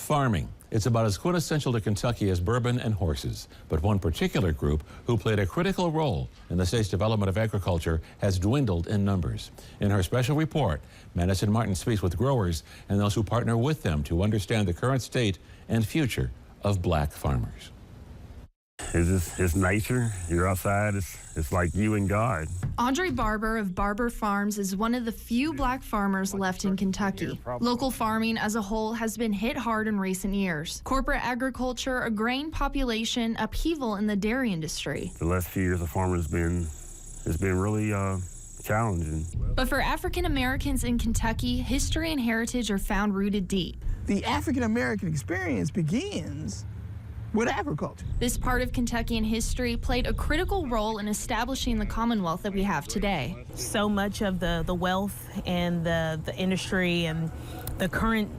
Farming. It's about as quintessential to Kentucky as bourbon and horses. But one particular group who played a critical role in the state's development of agriculture has dwindled in numbers. In her special report, Madison Martin speaks with growers and those who partner with them to understand the current state and future of black farmers. It's nature. You're outside. It's like you and God. Audrey Barber of Barber Farms is one of the few black farmers left in Kentucky. Local farming as a whole has been hit hard in recent years. Corporate agriculture, a grain population, upheaval in the dairy industry. The last few years of farming has been really challenging. But for African Americans in Kentucky, history and heritage are found rooted deep. The African American experience begins with agriculture. This part of Kentuckian history played a critical role in establishing the Commonwealth that we have today. So much of the wealth and the industry and the current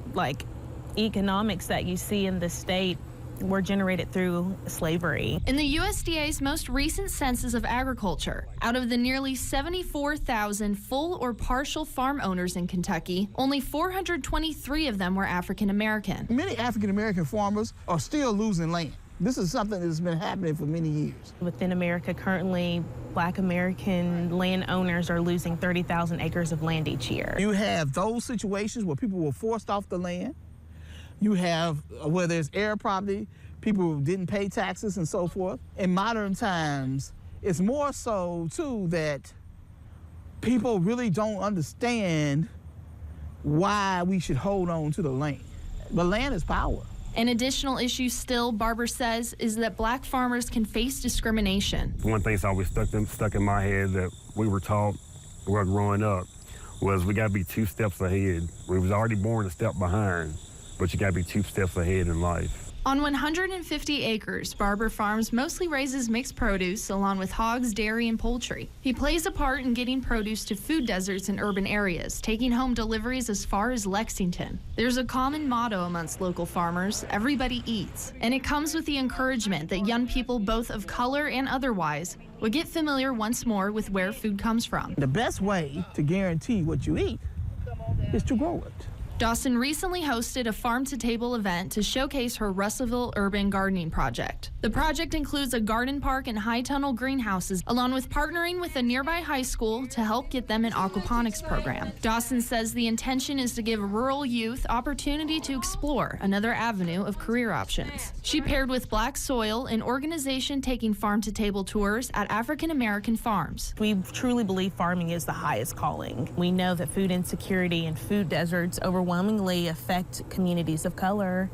economics that you see in the state were generated through slavery. In the USDA's most recent census of agriculture, out of the nearly 74,000 full or partial farm owners in Kentucky, only 423 of them were African American. Many African American farmers are still losing land. This is something that's been happening for many years. Within America, currently, black American landowners are losing 30,000 acres of land each year. You have those situations where people were forced off the land. You have where there's air property, people who didn't pay taxes and so forth. In modern times, it's more so, too, that people really don't understand why we should hold on to the land. The land is power. An additional issue still, Barber says, is that black farmers can face discrimination. One thing that's always stuck in my head that we were taught while growing up was we got to be 2 steps ahead. We was already born a step behind, but you got to be 2 steps ahead in life. On 150 acres, Barber Farms mostly raises mixed produce along with hogs, dairy, and poultry. He plays a part in getting produce to food deserts in urban areas, taking home deliveries as far as Lexington. There's a common motto amongst local farmers: everybody eats. And it comes with the encouragement that young people, both of color and otherwise, would get familiar once more with where food comes from. The best way to guarantee what you eat is to grow it. Dawson recently hosted a farm-to-table event to showcase her Russellville urban gardening project. The project includes a garden park and high-tunnel greenhouses, along with partnering with a nearby high school to help get them an aquaponics program. Dawson says the intention is to give rural youth opportunity to explore another avenue of career options. She paired with Black Soil, an organization taking farm-to-table tours at African-American farms. We truly believe farming is the highest calling. We know that food insecurity and food deserts overwhelmingly affect communities of color,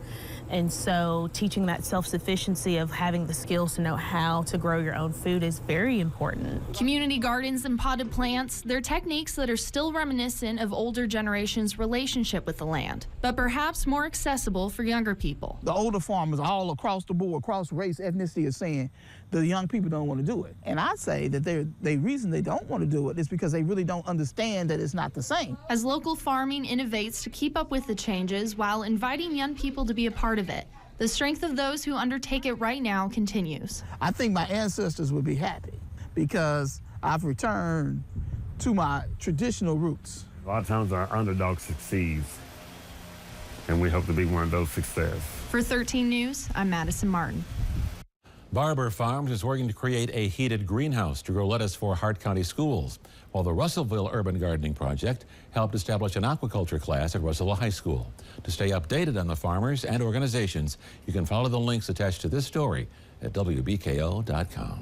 and so teaching that self-sufficiency of having the skills to know how to grow your own food is very important. Community gardens and potted plants, they're techniques that are still reminiscent of older generations' relationship with the land, but perhaps more accessible for younger people. The older farmers all across the board, across race, ethnicity, are saying the young people don't want to do it. And I say that the reason they don't want to do it is because they really don't understand that it's not the same. As local farming innovates to keep up with the changes while inviting young people to be a part of it, the strength of those who undertake it right now continues. I think my ancestors would be happy because I've returned to my traditional roots. A lot of times our underdog succeeds, and we hope to be one of those success. For 13 News, I'm Madison Martin. Barber Farms is working to create a heated greenhouse to grow lettuce for Hart County schools, while the Russellville Urban Gardening Project helped establish an aquaculture class at Russellville High School. To stay updated on the farmers and organizations, you can follow the links attached to this story at WBKO.com.